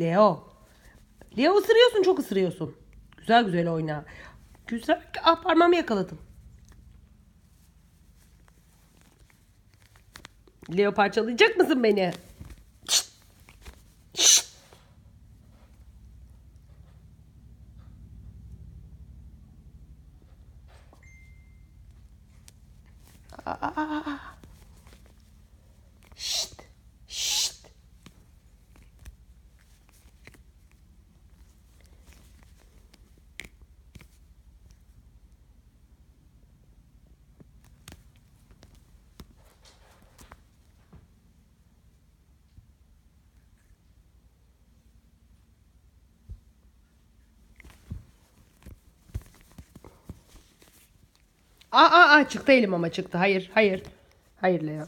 Leo. Leo ısırıyorsun, çok ısırıyorsun. Güzel güzel oyna. Güzel. Ah, parmağımı yakaladım. Leo, parçalayacak mısın beni? Şşt. Şşt. Aa. Şşt. Şşt. Aa, çıktı elim ama çıktı. Hayır, hayır. Hayır Leo.